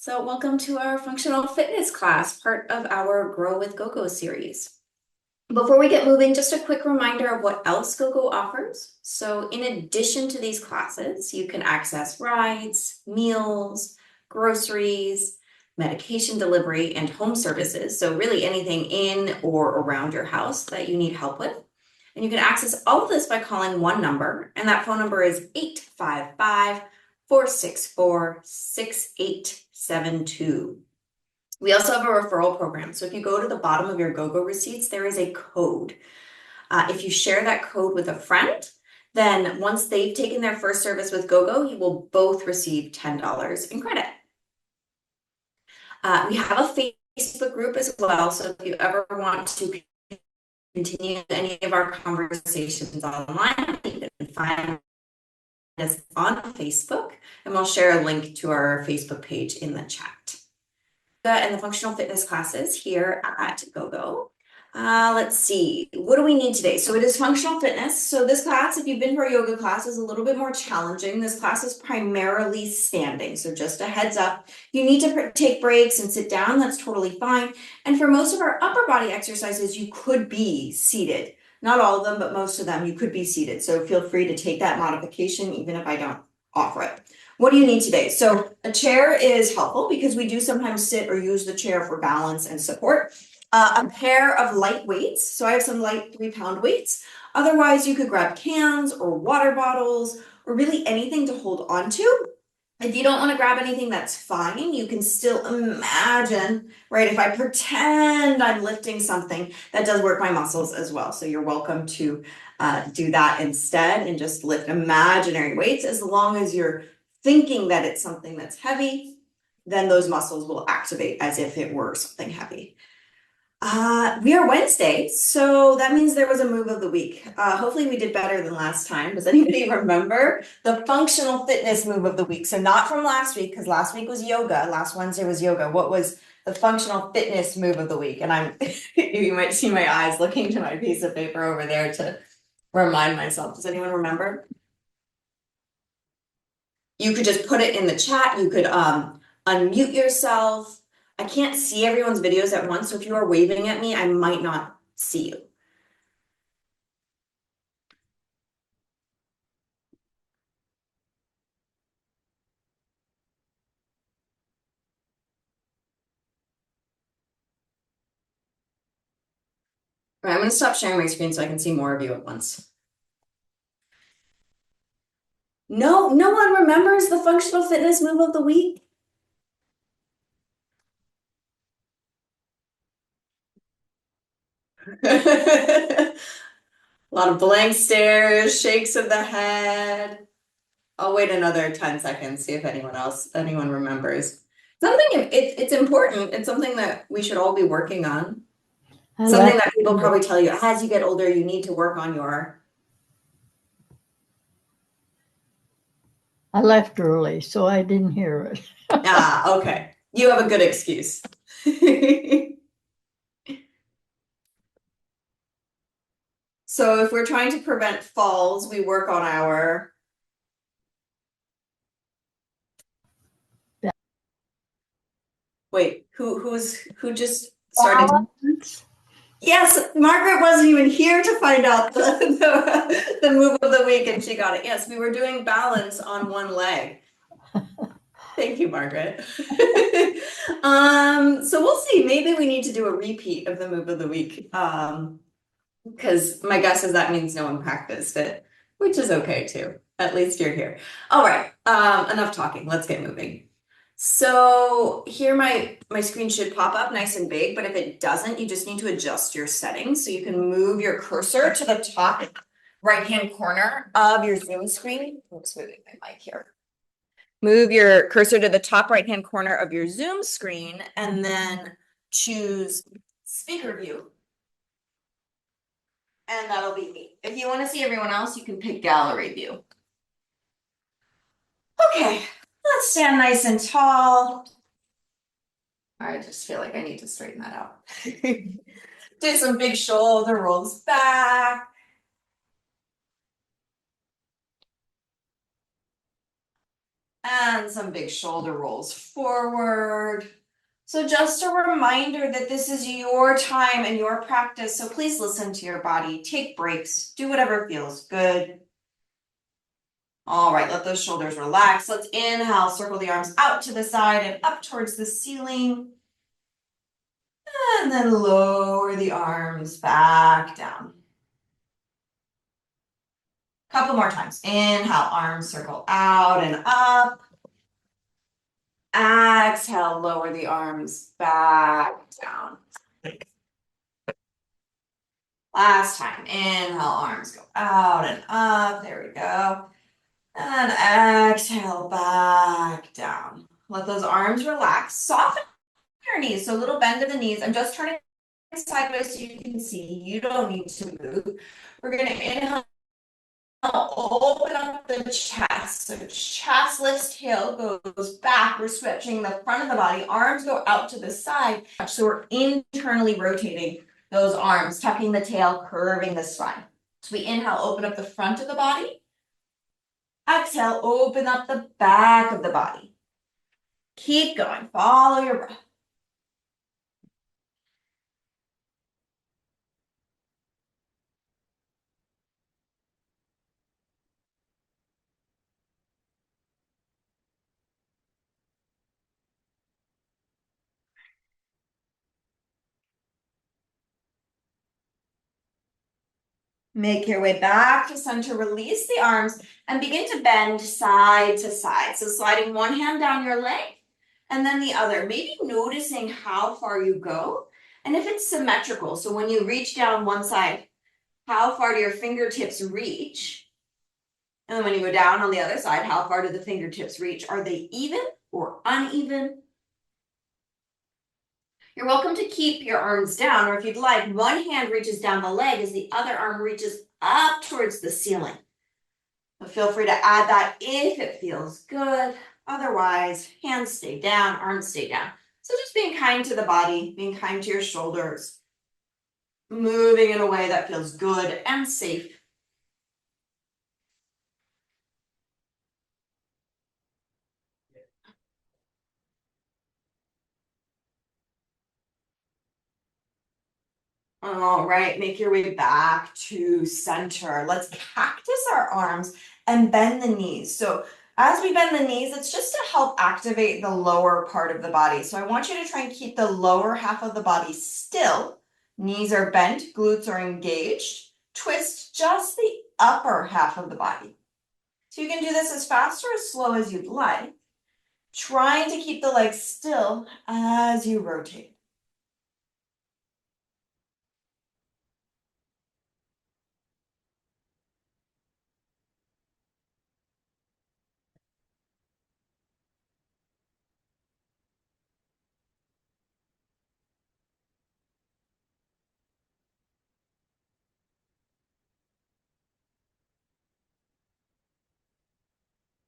So welcome to our functional fitness class, part of our Grow with GoGo series. Before we get moving, just a quick reminder of what else GoGo offers. So in addition to these classes, you can access rides, meals, groceries, medication delivery, and home services. So really anything in or around your house that you need help with. And you can access all of this by calling one number, and that phone number is 855-464-6872. We also have a referral program. So if you go to the bottom of your GoGo receipts, there is a code. If you share that code with a friend, then once they've taken their first service with GoGo, you will both receive $10 in credit. We have a Facebook group as well. So if you ever want to continue any of our conversations online, you can find us on Facebook, and we'll share a link to our Facebook page in the chat. And the functional fitness classes here at GoGo. Let's see, what do we need today? So it is functional fitness. So this class, if you've been for a yoga class, is a little bit more challenging. This class is primarily standing. So just a heads up, you need to take breaks and sit down. That's totally fine. And for most of our upper body exercises, you could be seated. Not all of them, but most of them, you could be seated. So feel free to take that modification, even if I don't offer it. What do you need today? So a chair is helpful because we do sometimes sit or use the chair for balance and support. A pair of light weights. So I have some light 3-pound weights. Otherwise, you could grab cans or water bottles or really anything to hold on to. If you don't want to grab anything, that's fine. You can still imagine, right? If I pretend I'm lifting something, that does work my muscles as well. So you're welcome to do that instead and just lift imaginary weights. As long as you're thinking that it's something that's heavy, then those muscles will activate as if it were something heavy. We are Wednesday, so that means there was a move of the week. Hopefully we did better than last time. Does anybody remember the functional fitness move of the week? So not from last week, because last week was yoga. Last Wednesday was yoga. What was the functional fitness move of the week? And I'm, you might see my eyes looking to my piece of paper over there to remind myself. Does anyone remember? You could just put it in the chat. You could unmute yourself. I can't see everyone's videos at once, so if you are waving at me, I might not see you. All right, I'm going to stop sharing my screen so I can see more of you at once. No one remembers the functional fitness move of the week? A lot of blank stares, shakes of the head. I'll wait another 10 seconds, see if anyone remembers. It's important. It's something that we should all be working on. Something that people probably tell you as you get older, you need to work on your. I left early, so I didn't hear it. Okay. You have a good excuse. So if we're trying to prevent falls, we work on our. Wait, who just started? Balance. Yes, Margaret wasn't even here to find out the move of the week, and she got it. Yes, we were doing balance on one leg. Thank you, Margaret. So we'll see. Maybe we need to do a repeat of the move of the week. Because my guess is that means no one practiced it, which is okay too. At least you're here. All right, enough talking. Let's get moving. So here my screen should pop up nice and big, but if it doesn't, you just need to adjust your settings. So you can move your cursor to the top right-hand corner of your Zoom screen. I'm just moving my mic here. Move your cursor to the top right-hand corner of your Zoom screen and then choose speaker view. And that'll be me. If you want to see everyone else, you can pick gallery view. Okay, let's stand nice and tall. I just feel like I need to straighten that out. Do some big shoulder rolls back. And some big shoulder rolls forward. So just a reminder that this is your time and your practice, so please listen to your body, take breaks, do whatever feels good. All right, let those shoulders relax. Let's inhale, circle the arms out to the side and up towards the ceiling. And then lower the arms back down. Couple more times. Inhale, arms circle out and up. Exhale, lower the arms back down. Last time. Inhale, arms go out and up. There we go. And exhale, back down. Let those arms relax. Soften your knees. So a little bend of the knees. I'm just turning sideways so you can see. You don't need to move. We're going to inhale. Open up the chest. So chest lifts, tail goes back. We're stretching the front of the body. Arms go out to the side. So we're internally rotating those arms, tucking the tail, curving the spine. So we inhale, open up the front of the body. Exhale, open up the back of the body. Keep going. Follow your breath. Make your way back to center, release the arms, and begin to bend side to side. So sliding one hand down your leg, and then the other. Maybe noticing how far you go, and if it's symmetrical. So when you reach down one side, how far do your fingertips reach? And then when you go down on the other side, how far do the fingertips reach? Are they even or uneven? You're welcome to keep your arms down, or if you'd like, one hand reaches down the leg as the other arm reaches up towards the ceiling. But feel free to add that if it feels good. Otherwise, hands stay down, arms stay down. So just being kind to the body, being kind to your shoulders, moving in a way that feels good and safe. All right, make your way back to center. Let's cactus our arms and bend the knees. So as we bend the knees, it's just to help activate the lower part of the body. So I want you to try and keep the lower half of the body still. Knees are bent, glutes are engaged. Twist just the upper half of the body. So you can do this as fast or as slow as you'd like, trying to keep the legs still as you rotate.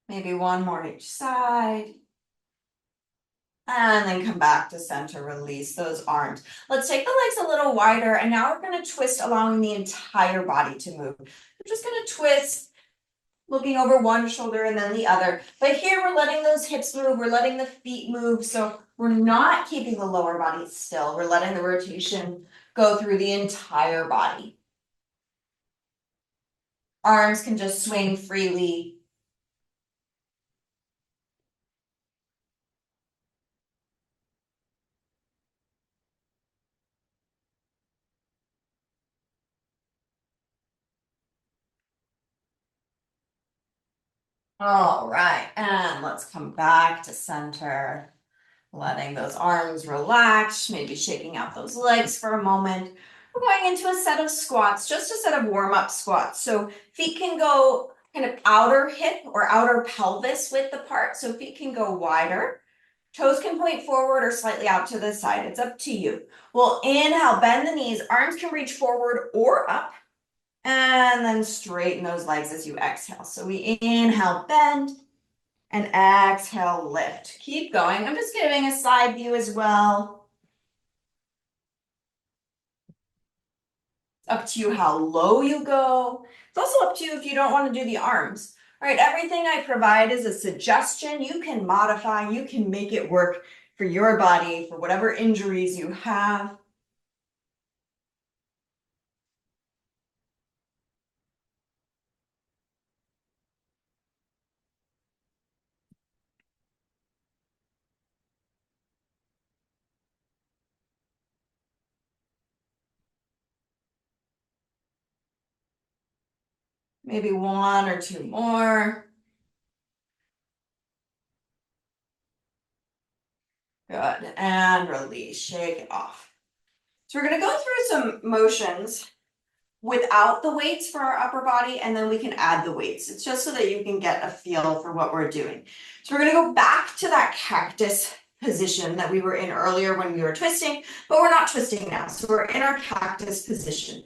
Maybe one more each side. And then come back to center, release those arms. Let's take the legs a little wider, and now we're going to twist, allowing the entire body to move. We're just going to twist, looking over one shoulder and then the other. But here we're letting those hips move, we're letting the feet move, so we're not keeping the lower body still. We're letting the rotation go through the entire body. Arms can just swing freely. All right, and let's come back to center. Letting those arms relax, maybe shaking out those legs for a moment. We're going into a set of squats, just a set of warm-up squats. So feet can go kind of outer hip or outer pelvis width apart. So feet can go wider. Toes can point forward or slightly out to the side. It's up to you. We'll inhale, bend the knees. Arms can reach forward or up. And then straighten those legs as you exhale. So we inhale, bend. And exhale, lift. Keep going. I'm just giving a side view as well. It's up to you how low you go. It's also up to you if you don't want to do the arms. All right, everything I provide is a suggestion. You can modify, you can make it work for your body, for whatever injuries you have. Maybe one or two more. Good, and release, shake it off. So we're gonna go through some motions without the weights for our upper body, and then we can add the weights. It's just so that you can get a feel for what we're doing. So we're gonna go back to that cactus position that we were in earlier when we were twisting, but we're not twisting now. So we're in our cactus position.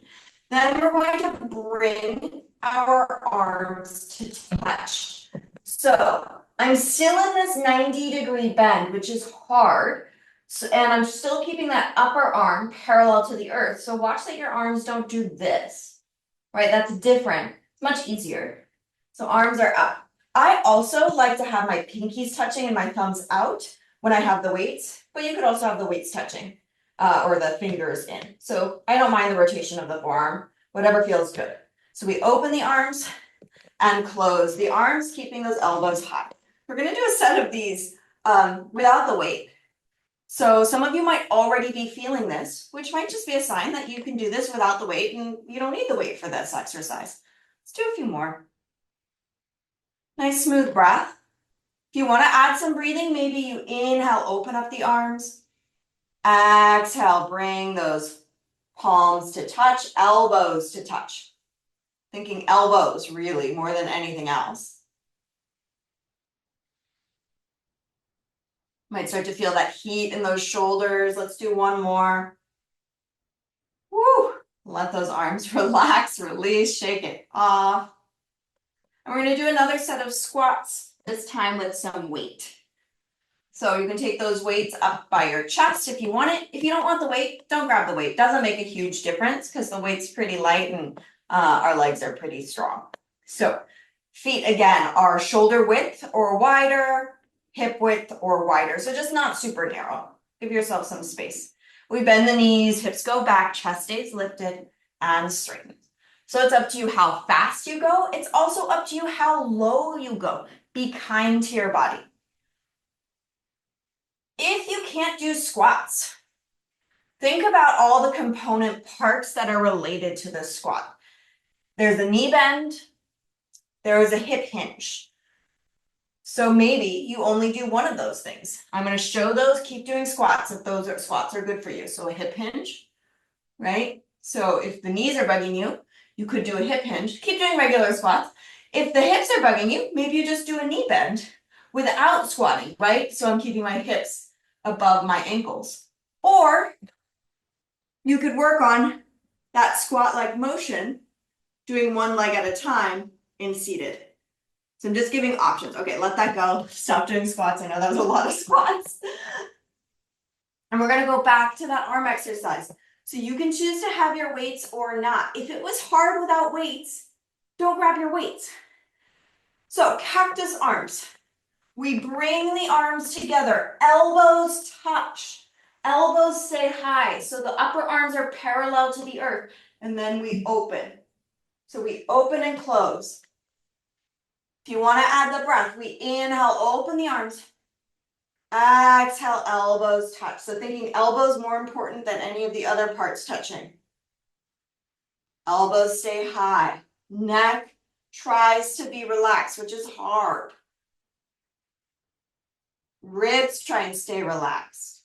Then we're going to bring our arms to touch. So I'm still in this 90-degree bend, which is hard. So, and I'm still keeping that upper arm parallel to the earth. So watch that your arms don't do this, right? That's different. It's much easier. So arms are up. I also like to have my pinkies touching and my thumbs out when I have the weights, but you could also have the weights touching or the fingers in. So I don't mind the rotation of the forearm, whatever feels good. So we open the arms and close the arms, keeping those elbows high. We're gonna do a set of these without the weight. So some of you might already be feeling this, which might just be a sign that you can do this without the weight and you don't need the weight for this exercise. Let's do a few more. Nice smooth breath. If you want to add some breathing, maybe you inhale, open up the arms. Exhale, bring those palms to touch, elbows to touch. Thinking elbows really more than anything else. Might start to feel that heat in those shoulders. Let's do one more. Woo! Let those arms relax, release, shake it off. And we're going to do another set of squats, this time with some weight. So you can take those weights up by your chest if you want it. If you don't want the weight, don't grab the weight. It doesn't make a huge difference because the weight's pretty light and our legs are pretty strong. So feet again are shoulder width or wider, hip width or wider. So just not super narrow. Give yourself some space. We bend the knees, hips go back, chest stays lifted and straightened. So it's up to you how fast you go. It's also up to you how low you go. Be kind to your body. If you can't do squats, think about all the component parts that are related to this squat. There's a knee bend, there is a hip hinge. So maybe you only do one of those things. I'm going to show those, keep doing squats if those squats are good for you. So a hip hinge, right? So if the knees are bugging you, you could do a hip hinge. Keep doing regular squats. If the hips are bugging you, maybe you just do a knee bend without squatting, right? So I'm keeping my hips above my ankles. Or you could work on that squat-like motion, doing one leg at a time in seated. So I'm just giving options. Okay, let that go. Stop doing squats. I know that was a lot of squats. And we're gonna go back to that arm exercise. So you can choose to have your weights or not. If it was hard without weights, don't grab your weights. So cactus arms. We bring the arms together, elbows touch, elbows stay high. So the upper arms are parallel to the earth, and then we open. So we open and close. If you want to add the breath, we inhale, open the arms. Exhale, elbows touch. So thinking elbows more important than any of the other parts touching. Elbows stay high. Neck tries to be relaxed, which is hard. Ribs try and stay relaxed.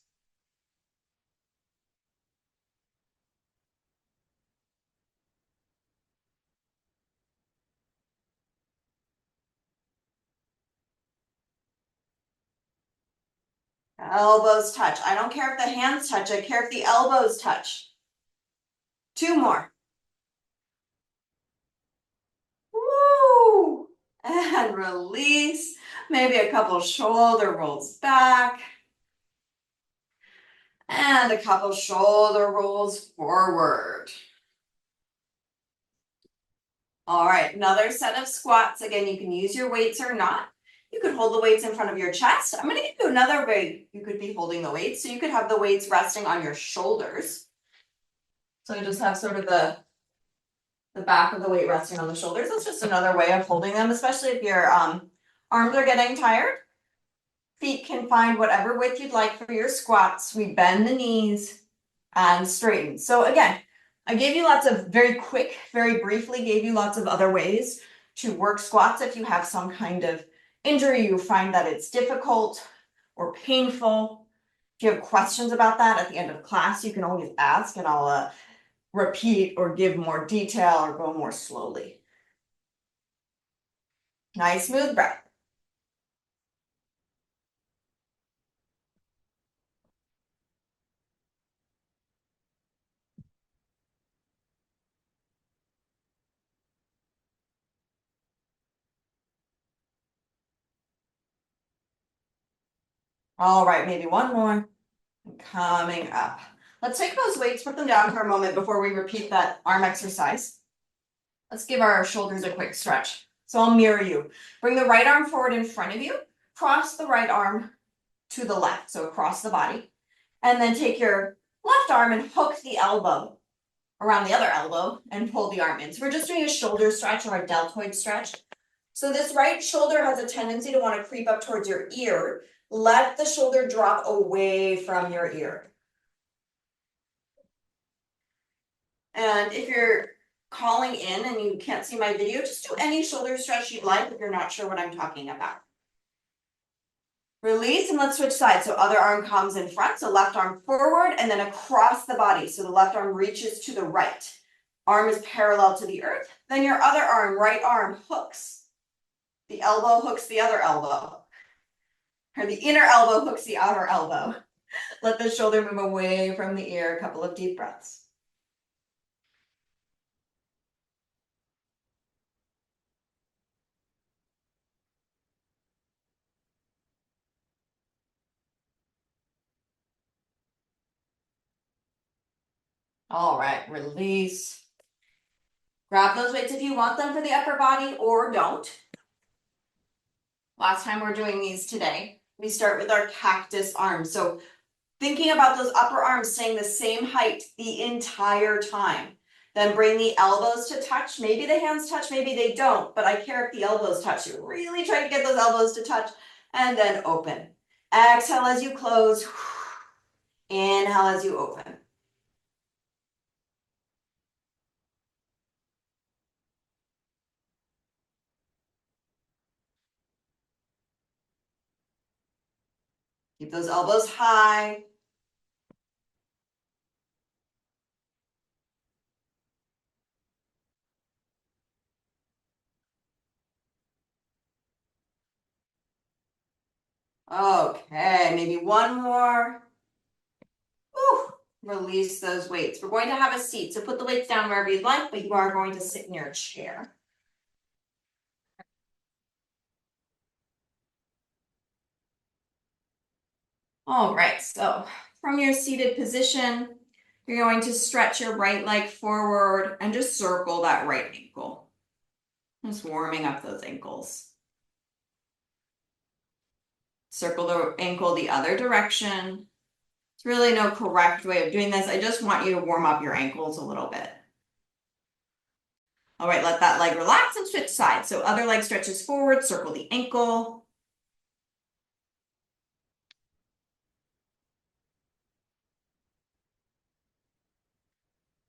Elbows touch. I don't care if the hands touch. I care if the elbows touch. Two more. Woo! And release. Maybe a couple shoulder rolls back. And a couple shoulder rolls forward. All right, another set of squats. Again, you can use your weights or not. You could hold the weights in front of your chest. I'm gonna give you another way you could be holding the weights. So you could have the weights resting on your shoulders. So you just have sort of the back of the weight resting on the shoulders. That's just another way of holding them, especially if your arms are getting tired. Feet can find whatever width you'd like for your squats. We bend the knees and straighten. So again, I gave you lots of very briefly gave you lots of other ways to work squats if you have some kind of injury, you find that it's difficult or painful. If you have questions about that at the end of class, you can always ask and I'll repeat or give more detail or go more slowly. Nice smooth breath. All right, maybe one more. Coming up. Let's take those weights, put them down for a moment before we repeat that arm exercise. Let's give our shoulders a quick stretch. So I'll mirror you. Bring the right arm forward in front of you. Cross the right arm to the left, so across the body. And then take your left arm and hook the elbow around the other elbow and pull the arm in. So we're just doing a shoulder stretch or a deltoid stretch. So this right shoulder has a tendency to want to creep up towards your ear. Let the shoulder drop away from your ear. And if you're calling in and you can't see my video, just do any shoulder stretch you'd like if you're not sure what I'm talking about. Release and let's switch sides. So other arm comes in front, so left arm forward and then across the body. So the left arm reaches to the right. Arm is parallel to the earth. Then your other arm, right arm, hooks. The elbow hooks the other elbow. Or the inner elbow hooks the outer elbow. Let the shoulder move away from the ear. A couple of deep breaths. All right, release. Grab those weights if you want them for the upper body or don't. Last time we're doing these today, we start with our cactus arms. So thinking about those upper arms staying the same height the entire time. Then bring the elbows to touch. Maybe the hands touch, maybe they don't, but I care if the elbows touch. You really try to get those elbows to touch and then open. Exhale as you close. Inhale as you open. Keep those elbows high. Okay, maybe one more. Whew. Release those weights. We're going to have a seat, so put the weights down wherever you'd like, but you are going to sit in your chair. All right, so from your seated position, you're going to stretch your right leg forward and just circle that right ankle. Just warming up those ankles. Circle the ankle the other direction. It's really no correct way of doing this. I just want you to warm up your ankles a little bit. All right, let that leg relax and switch sides. So other leg stretches forward, circle the ankle.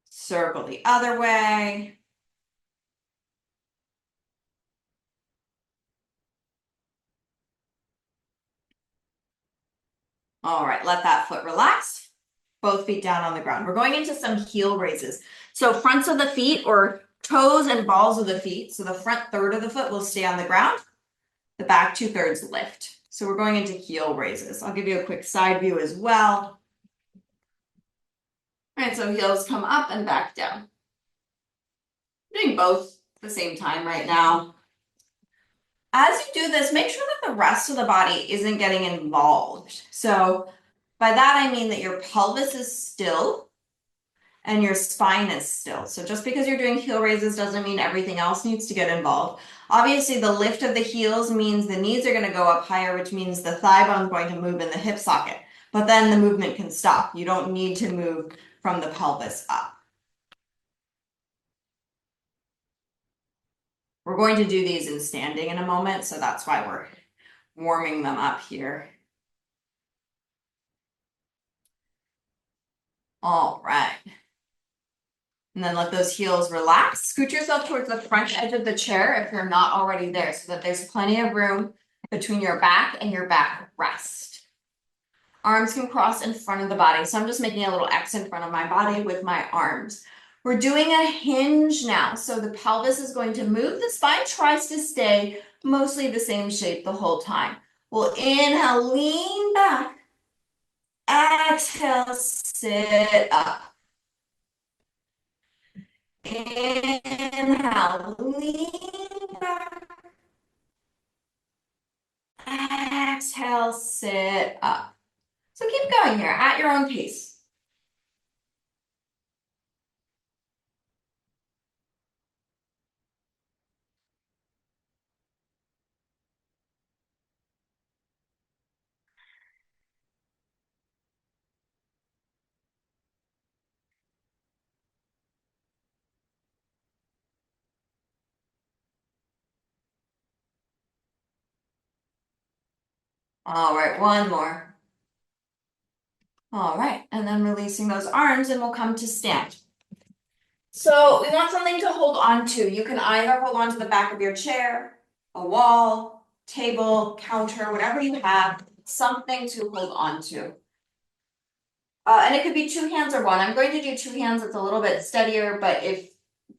Circle the other way. All right, let that foot relax. Both feet down on the ground. We're going into some heel raises. So fronts of the feet or toes and balls of the feet. So the front third of the foot will stay on the ground. The back 2/3 lift. So we're going into heel raises. I'll give you a quick side view as well. All right, so heels come up and back down. I'm doing both at the same time right now. As you do this, make sure that the rest of the body isn't getting involved. So by that, I mean that your pelvis is still and your spine is still. So just because you're doing heel raises doesn't mean everything else needs to get involved. Obviously, the lift of the heels means the knees are going to go up higher, which means the thigh bone is going to move in the hip socket. But then the movement can stop. You don't need to move from the pelvis up. We're going to do these in standing in a moment, so that's why we're warming them up here. All right. And then let those heels relax. Scoot yourself towards the front edge of the chair if you're not already there, so that there's plenty of room between your back and your backrest. Arms can cross in front of the body. So I'm just making a little X in front of my body with my arms. We're doing a hinge now. So the pelvis is going to move. The spine tries to stay mostly the same shape the whole time. We'll inhale, lean back. Exhale, sit up. Inhale, lean back. Exhale, sit up. So keep going here at your own pace. All right, one more. All right, and then releasing those arms and we'll come to stand. So we want something to hold on to. You can either hold on to the back of your chair, a wall, table, counter, whatever you have, something to hold on to. And it could be two hands or one. I'm going to do two hands. It's a little bit steadier, but if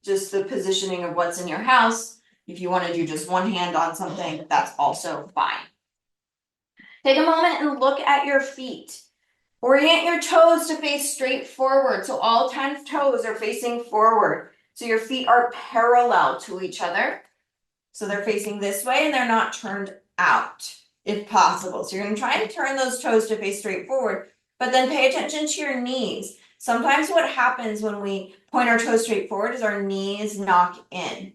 just the positioning of what's in your house, if you want to do just one hand on something, that's also fine. Take a moment and look at your feet. Orient your toes to face straight forward. So all 10 toes are facing forward. So your feet are parallel to each other. So they're facing this way and they're not turned out, if possible. So you're going to try and turn those toes to face straight forward, but then pay attention to your knees. Sometimes what happens when we point our toes straight forward is our knees knock in,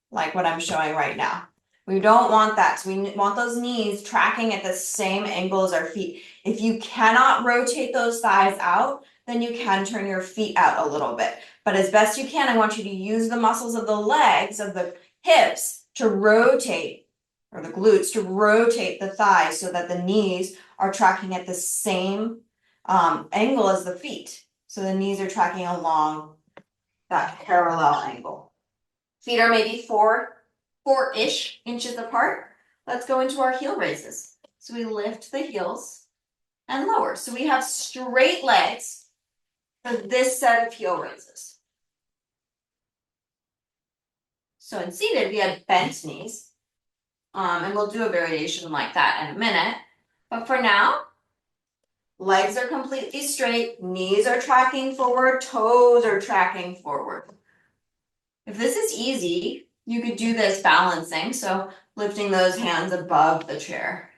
like what I'm showing right now. We don't want that. So we want those knees tracking at the same angle as our feet. If you cannot rotate those thighs out, then you can turn your feet out a little bit. But as best you can, I want you to use the muscles of the legs, of the hips, to rotate, or the glutes, to rotate the thighs so that the knees are tracking at the same angle as the feet. So the knees are tracking along that parallel angle. Feet are maybe four-ish inches apart. Let's go into our heel raises. So we lift the heels and lower. So we have straight legs for this set of heel raises. So in seated, we have bent knees. And we'll do a variation like that in a minute. But for now, legs are completely straight, knees are tracking forward, toes are tracking forward. If this is easy, you could do this balancing, so lifting those hands above the chair.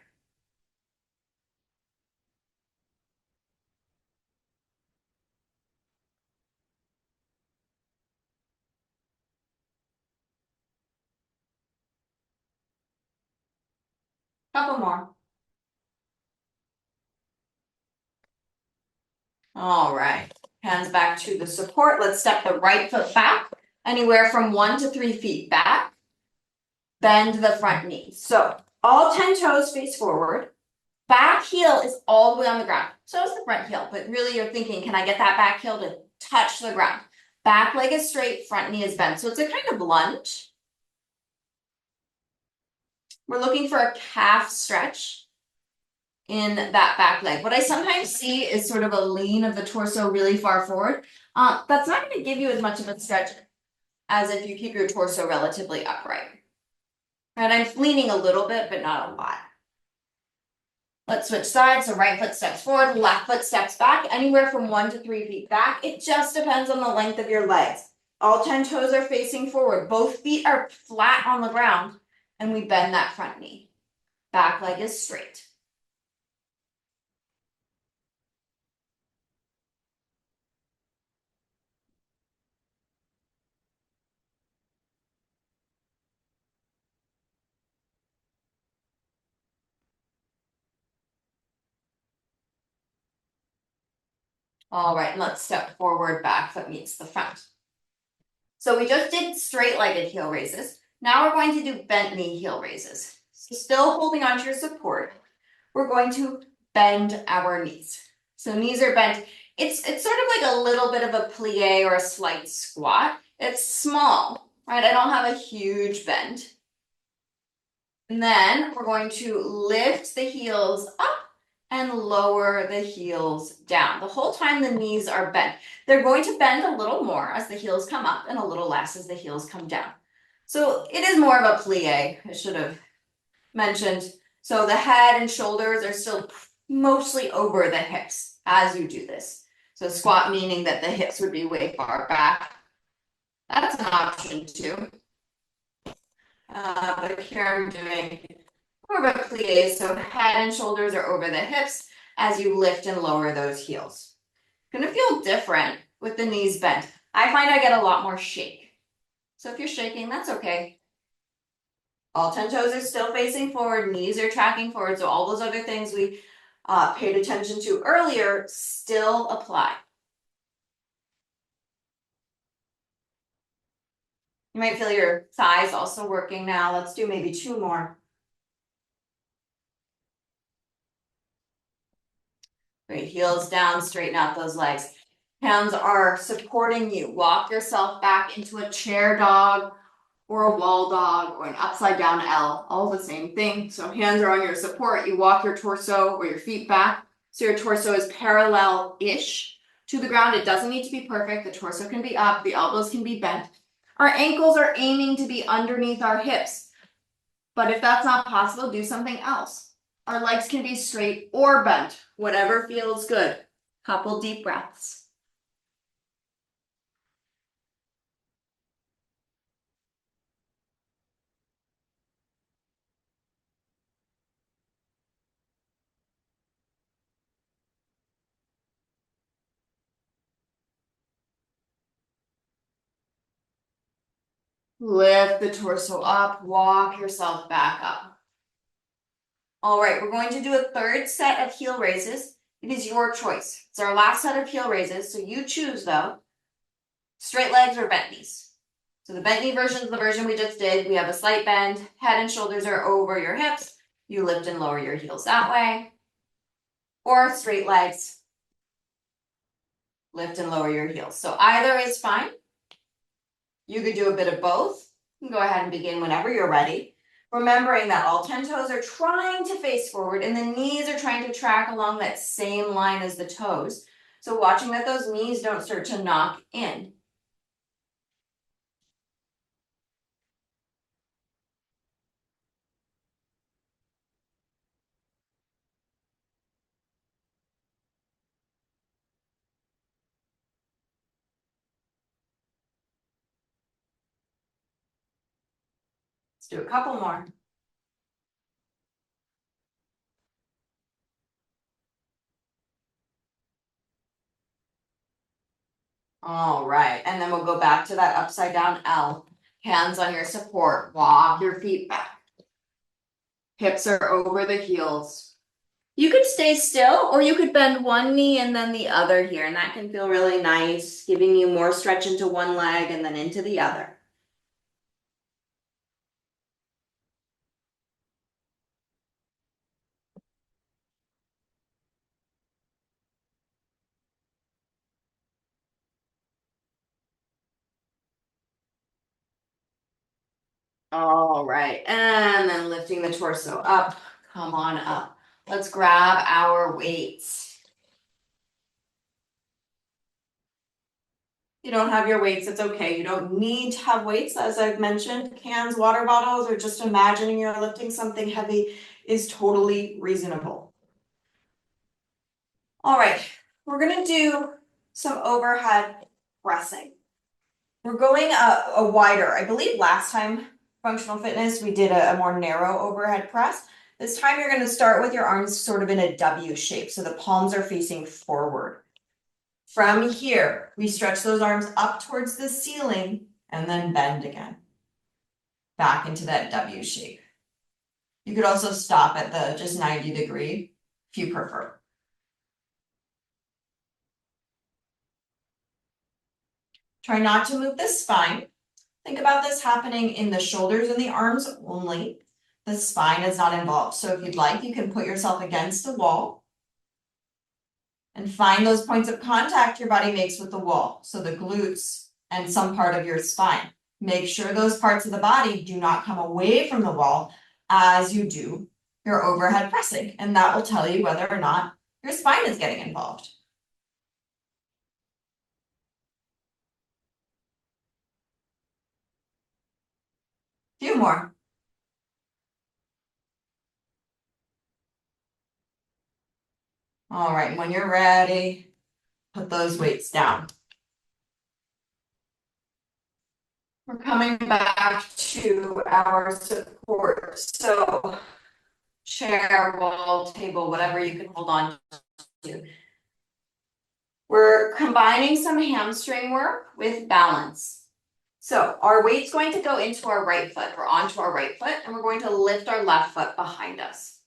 Couple more. All right, hands back to the support. Let's step the right foot back, anywhere from 1 to 3 feet back. Bend the front knee. So all 10 toes face forward. Back heel is all the way on the ground. So is the front heel, but really you're thinking, can I get that back heel to touch the ground? Back leg is straight, front knee is bent. So it's a kind of lunge. We're looking for a calf stretch in that back leg. What I sometimes see is sort of a lean of the torso really far forward. That's not going to give you as much of a stretch as if you keep your torso relatively upright. And I'm leaning a little bit, but not a lot. Let's switch sides. So right foot steps forward, left foot steps back, anywhere from 1 to 3 feet back. It just depends on the length of your legs. All 10 toes are facing forward. Both feet are flat on the ground, and we bend that front knee. Back leg is straight. All right, and let's step forward, back foot meets the front. So we just did straight-legged heel raises. Now we're going to do bent knee heel raises. So still holding onto your support, we're going to bend our knees. So knees are bent. It's sort of like a little bit of a plie or a slight squat. It's small, right? I don't have a huge bend. And then we're going to lift the heels up and lower the heels down. The whole time the knees are bent. They're going to bend a little more as the heels come up and a little less as the heels come down. So it is more of a plie, I should have mentioned. So the head and shoulders are still mostly over the hips as you do this. So squat meaning that the hips would be way far back. That's an option too. But here I'm doing more of a plie, so head and shoulders are over the hips as you lift and lower those heels. Gonna feel different with the knees bent. I find I get a lot more shake. So if you're shaking, that's okay. All 10 toes are still facing forward, knees are tracking forward, so all those other things we paid attention to earlier still apply. You might feel your thighs also working now. Let's do maybe 2 more. Great, heels down, straighten out those legs. Hands are supporting you. Walk yourself back into a chair dog or a wall dog or an upside down L, all the same thing. So hands are on your support. You walk your torso or your feet back. So your torso is parallel-ish to the ground. It doesn't need to be perfect. The torso can be up, the elbows can be bent. Our ankles are aiming to be underneath our hips. But if that's not possible, do something else. Our legs can be straight or bent, whatever feels good. Couple deep breaths. Lift the torso up, walk yourself back up. All right, we're going to do a third set of heel raises. It is your choice. It's our last set of heel raises, so you choose though. Straight legs or bent knees. So the bent knee version is the version we just did. We have a slight bend, head and shoulders are over your hips. You lift and lower your heels that way. Or straight legs, lift and lower your heels. So either is fine. You could do a bit of both. You can go ahead and begin whenever you're ready. Remembering that all 10 toes are trying to face forward and the knees are trying to track along that same line as the toes. So watching that those knees don't start to knock in. Let's do a couple more. All right, and then we'll go back to that upside down L. Hands on your support, walk your feet back. Hips are over the heels. You could stay still or you could bend one knee and then the other here, and that can feel really nice, giving you more stretch into one leg and then into the other. All right, and then lifting the torso up, come on up. Let's grab our weights. You don't have your weights, it's okay. You don't need to have weights, as I've mentioned. Cans, water bottles, or just imagining you're lifting something heavy is totally reasonable. All right, we're gonna do some overhead pressing. We're going a wider, I believe last time, functional fitness, we did a more narrow overhead press. This time you're gonna start with your arms sort of in a W shape, so the palms are facing forward. From here, we stretch those arms up towards the ceiling and then bend again. Back into that W shape. You could also stop at the just 90 degree if you prefer. Try not to move the spine. Think about this happening in the shoulders and the arms only. The spine is not involved. So if you'd like, you can put yourself against a wall and find those points of contact your body makes with the wall. So the glutes and some part of your spine. Make sure those parts of the body do not come away from the wall as you do your overhead pressing. And that will tell you whether or not your spine is getting involved. Few more. All right, when you're ready, put those weights down. We're coming back to our support. So chair, wall, table, whatever you can hold on to. We're combining some hamstring work with balance. So our weight's going to go into our right foot or onto our right foot, and we're going to lift our left foot behind us.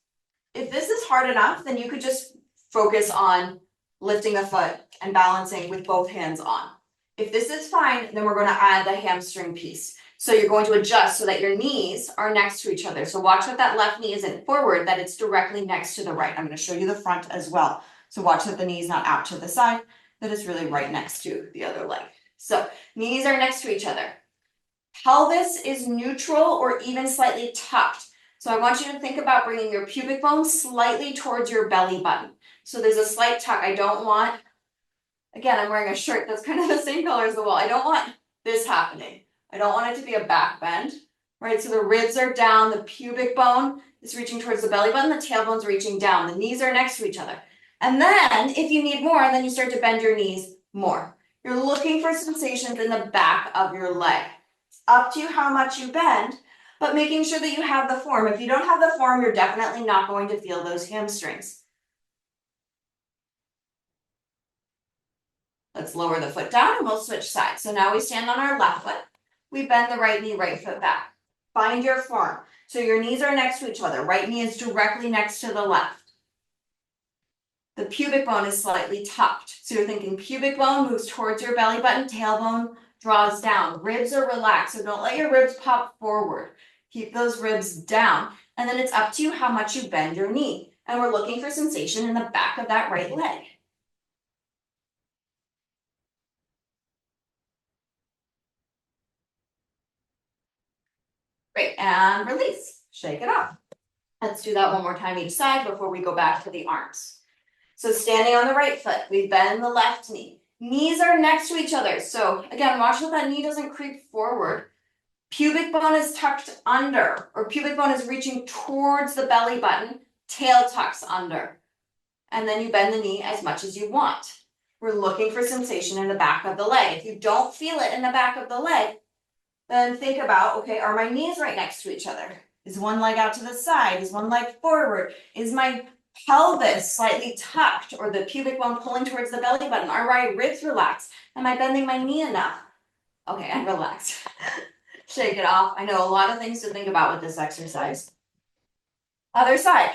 If this is hard enough, then you could just focus on lifting the foot and balancing with both hands on. If this is fine, then we're going to add the hamstring piece. So you're going to adjust so that your knees are next to each other. So watch that that left knee isn't forward, that it's directly next to the right. I'm going to show you the front as well. So watch that the knee is not out to the side, that it's really right next to the other leg. So knees are next to each other. Pelvis is neutral or even slightly tucked. So I want you to think about bringing your pubic bone slightly towards your belly button. So there's a slight tuck. I don't want, again, I'm wearing a shirt that's kind of the same color as the wall. I don't want this happening. I don't want it to be a back bend, right? So the ribs are down, the pubic bone is reaching towards the belly button, the tailbone's reaching down, the knees are next to each other. And then if you need more, then you start to bend your knees more. You're looking for sensations in the back of your leg. It's up to you how much you bend, but making sure that you have the form. If you don't have the form, you're definitely not going to feel those hamstrings. Let's lower the foot down and we'll switch sides. So now we stand on our left foot. We bend the right knee, right foot back. Find your form. So your knees are next to each other. Right knee is directly next to the left. The pubic bone is slightly tucked. So you're thinking pubic bone moves towards your belly button, tailbone draws down. Ribs are relaxed, so don't let your ribs pop forward. Keep those ribs down. And then it's up to you how much you bend your knee. And we're looking for sensation in the back of that right leg. Great, and release. Shake it off. Let's do that one more time each side before we go back to the arms. So standing on the right foot, we bend the left knee. Knees are next to each other. So again, watch that that knee doesn't creep forward. Pubic bone is tucked under, or pubic bone is reaching towards the belly button, tail tucks under. And then you bend the knee as much as you want. We're looking for sensation in the back of the leg. If you don't feel it in the back of the leg, then think about, okay, are my knees right next to each other? Is one leg out to the side? Is one leg forward? Is my pelvis slightly tucked or the pubic bone pulling towards the belly button? Are my ribs relaxed? Am I bending my knee enough? Okay, I'm relaxed. Shake it off. I know a lot of things to think about with this exercise. Other side.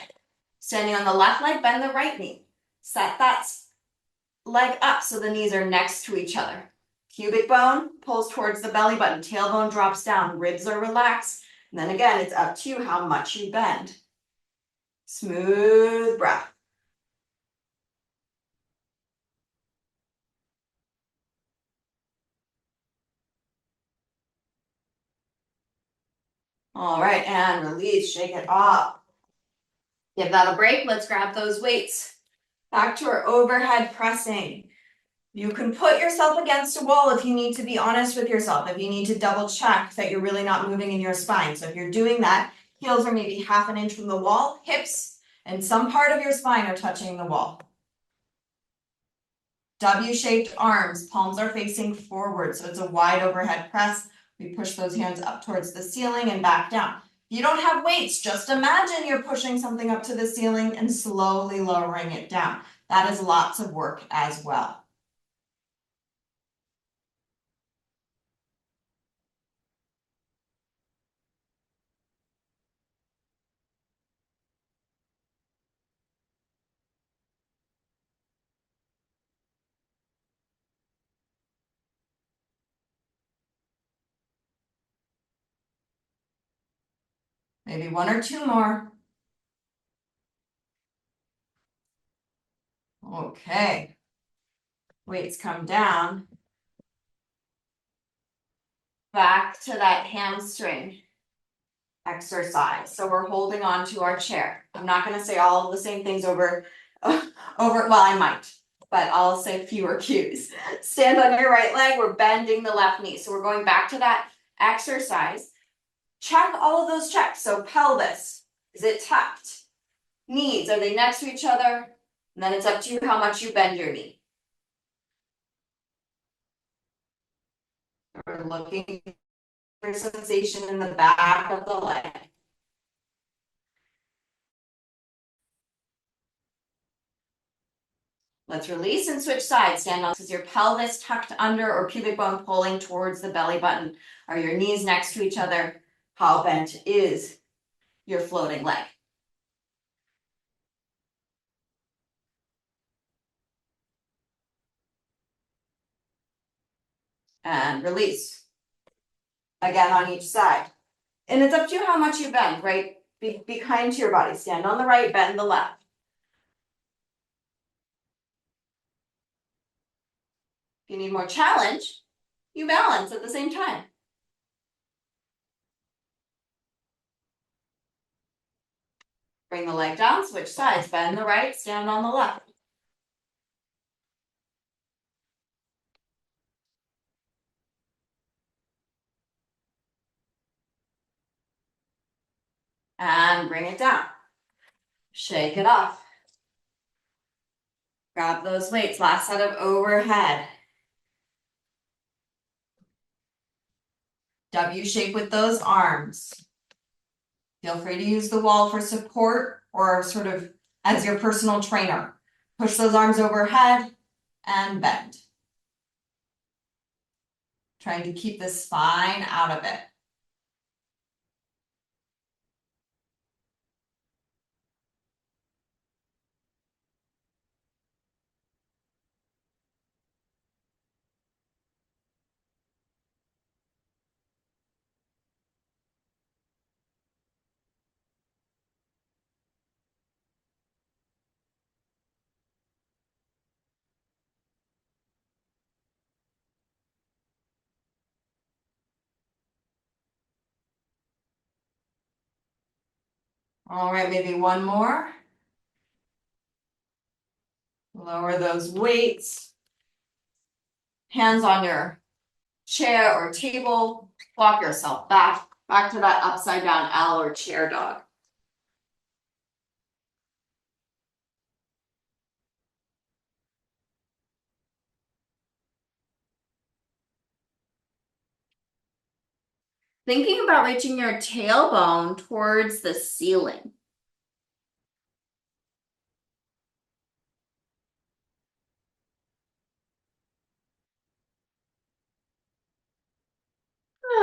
Standing on the left leg, bend the right knee. Set that leg up so the knees are next to each other. Pubic bone pulls towards the belly button, tailbone drops down, ribs are relaxed. And then again, it's up to you how much you bend. Smooth breath. All right, and release, shake it off. Give that a break. Let's grab those weights. Back to our overhead pressing. You can put yourself against a wall if you need to be honest with yourself, if you need to double check that you're really not moving in your spine. So if you're doing that, heels are maybe half an inch from the wall, hips and some part of your spine are touching the wall. W-shaped arms, palms are facing forward, so it's a wide overhead press. We push those hands up towards the ceiling and back down. If you don't have weights, just imagine you're pushing something up to the ceiling and slowly lowering it down. That is lots of work as well. Maybe one or two more. Okay. Weights come down. Back to that hamstring exercise. So we're holding on to our chair. I'm not going to say all of the same things over, well, I might, but I'll say fewer cues. Stand on your right leg. We're bending the left knee. So we're going back to that exercise. Check all of those checks. So pelvis, is it tucked? Knees, are they next to each other? And then it's up to you how much you bend your knee. We're looking for sensation in the back of the leg. Let's release and switch sides. Stand on, is your pelvis tucked under or pubic bone pulling towards the belly button? Are your knees next to each other? How bent is your floating leg? And release. Again on each side. And it's up to you how much you bend, right? Be kind to your body. Stand on the right, bend the left. If you need more challenge, you balance at the same time. Bring the leg down, switch sides, bend the right, stand on the left. And bring it down. Shake it off. Grab those weights, last set of overhead. W shape with those arms. Feel free to use the wall for support or sort of as your personal trainer. Push those arms overhead and bend. Trying to keep the spine out of it. All right, maybe one more. Lower those weights. Hands on your chair or table. Walk yourself back to that upside down L or chair dog. Thinking about reaching your tailbone towards the ceiling.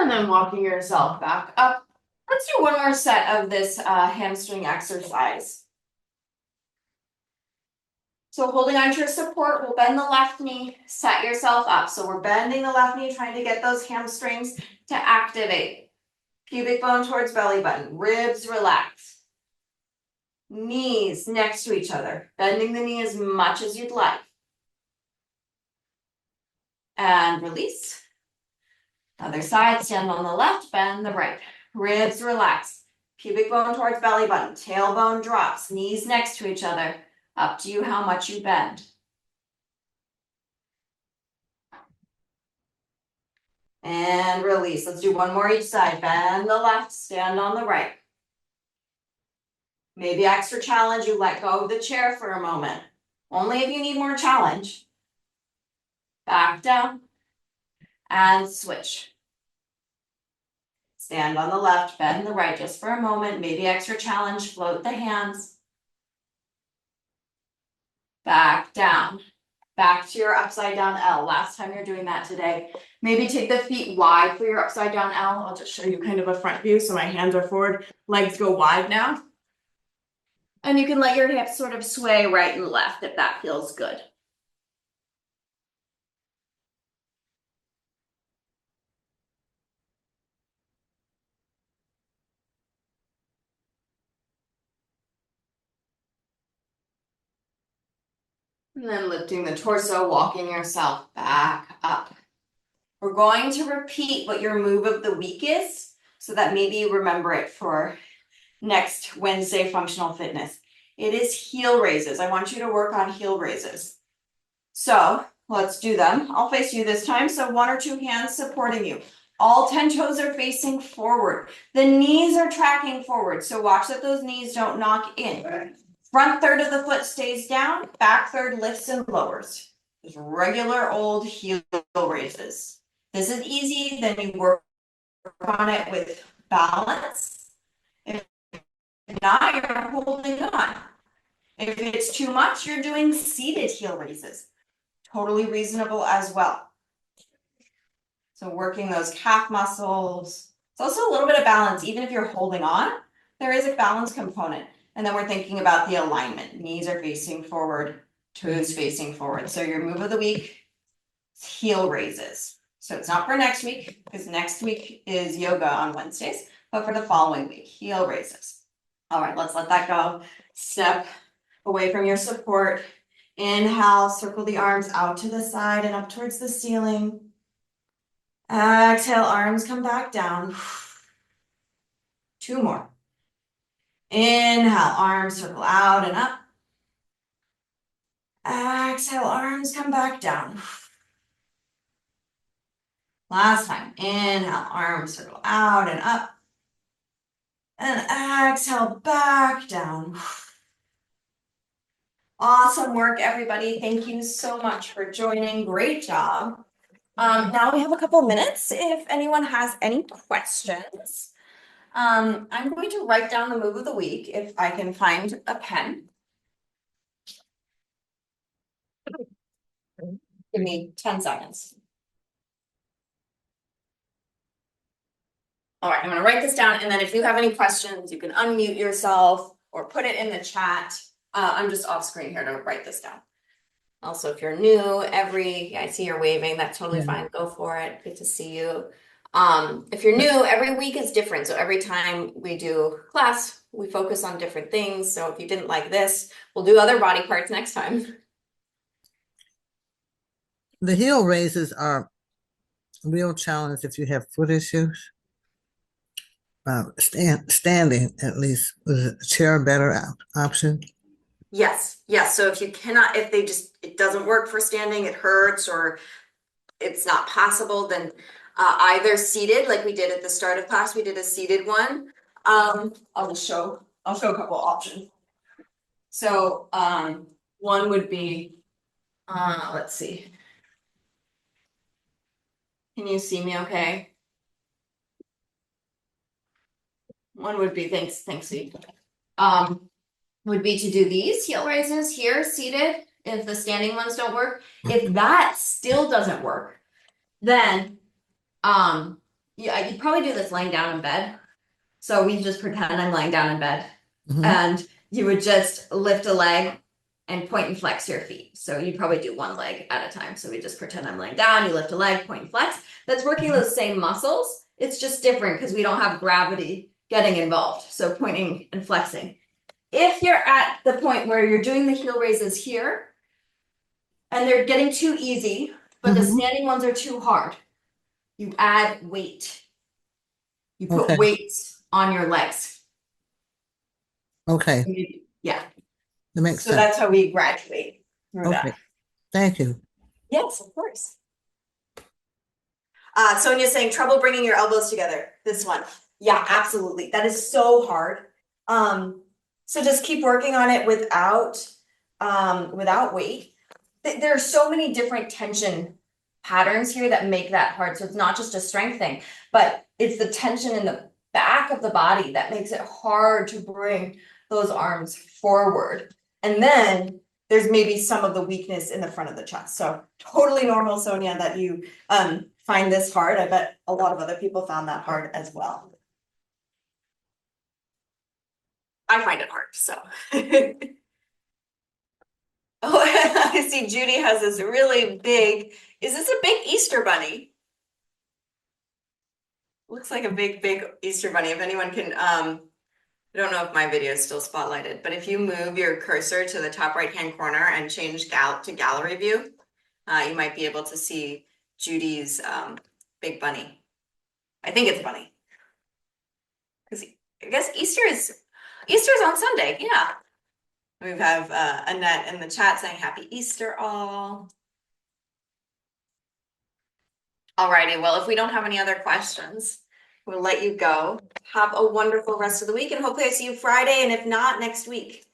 And then walking yourself back up. Let's do one more set of this hamstring exercise. So holding on to your support, we'll bend the left knee, set yourself up. So we're bending the left knee, trying to get those hamstrings to activate. Pubic bone towards belly button, ribs relax. Knees next to each other, bending the knee as much as you'd like. And release. Other side, stand on the left, bend the right. Ribs relax. Pubic bone towards belly button, tailbone drops, knees next to each other. Up to you how much you bend. And release. Let's do one more each side. Bend the left, stand on the right. Maybe extra challenge, you let go of the chair for a moment. Only if you need more challenge. Back down. And switch. Stand on the left, bend the right just for a moment. Maybe extra challenge, float the hands. Back down. Back to your upside down L. Last time you're doing that today. Maybe take the feet wide for your upside down L. I'll just show you kind of a front view. So my hands are forward, legs go wide now. And you can let your hips sort of sway right and left if that feels good. And then lifting the torso, walking yourself back up. We're going to repeat what your move of the week is so that maybe you remember it for next Wednesday functional fitness. It is heel raises. I want you to work on heel raises. So let's do them. I'll face you this time. So 1 or 2 hands supporting you. All 10 toes are facing forward. The knees are tracking forward. So watch that those knees don't knock in. Front third of the foot stays down. Back third lifts and lowers. Just regular old heel raises. This is easy. Then you work on it with balance. If not, you're holding on. If it's too much, you're doing seated heel raises. Totally reasonable as well. So working those calf muscles. It's also a little bit of balance. Even if you're holding on, there is a balance component. And then we're thinking about the alignment. Knees are facing forward, toes facing forward. So your move of the week is heel raises. So it's not for next week, because next week is yoga on Wednesdays, but for the following week, heel raises. All right, let's let that go. Step away from your support. Inhale, circle the arms out to the side and up towards the ceiling. Exhale, arms come back down. 2 more. Inhale, arms circle out and up. Exhale, arms come back down. Last time. Inhale, arms circle out and up. And exhale, back down. Awesome work, everybody. Thank you so much for joining. Great job. Now we have a couple minutes if anyone has any questions. I'm going to write down the move of the week if I can find a pen. Give me 10 seconds. All right, I'm going to write this down, and then if you have any questions, you can unmute yourself or put it in the chat. I'm just off screen here to write this down. Also, if you're new, I see you're waving, that's totally fine. Go for it. Good to see you. If you're new, every week is different. So every time we do class, we focus on different things. So if you didn't like this, we'll do other body parts next time. The heel raises are a real challenge if you have foot issues. Standing, at least, is a chair a better option? Yes. So if you cannot, if it doesn't work for standing, it hurts or it's not possible, then either seated, like we did at the start of class, we did a seated one. I'll show a couple options. So one would be, let's see. Can you see me okay? One would be, thanks, Steve. Would be to do these heel raises here, seated, if the standing ones don't work. If that still doesn't work, then yeah, you'd probably do this laying down in bed. So we just pretend I'm lying down in bed. And you would just lift a leg and point and flex your feet. So you'd probably do one leg at a time. So we just pretend I'm laying down, you lift a leg, point and flex. That's working those same muscles. It's just different because we don't have gravity getting involved. So pointing and flexing. If you're at the point where you're doing the heel raises here and they're getting too easy, but the standing ones are too hard, you add weight. You put weights on your legs. Okay. Yeah. That makes sense. So that's how we graduate through that. Thank you. Yes, of course. Sonia's saying trouble bringing your elbows together. This one. Yeah, absolutely. That is so hard. So just keep working on it without weight. There are so many different tension patterns here that make that hard. So it's not just a strength thing, but it's the tension in the back of the body that makes it hard to bring those arms forward. And then there's maybe some of the weakness in the front of the chest. So totally normal, Sonia, that you find this hard. I bet a lot of other people found that hard as well. I find it hard, so. Oh, I see Judy has this really big, is this a big Easter bunny? Looks like a big Easter bunny. If anyone can, don't know if my video is still spotlighted, but if you move your cursor to the top right-hand corner and change to gallery view, you might be able to see Judy's big bunny. I think it's bunny. Because I guess Easter's on Sunday, yeah. We have Annette in the chat saying Happy Easter all. Alrighty, well, if we don't have any other questions, we'll let you go. Have a wonderful rest of the week, and hopefully I see you Friday, and if not, next week.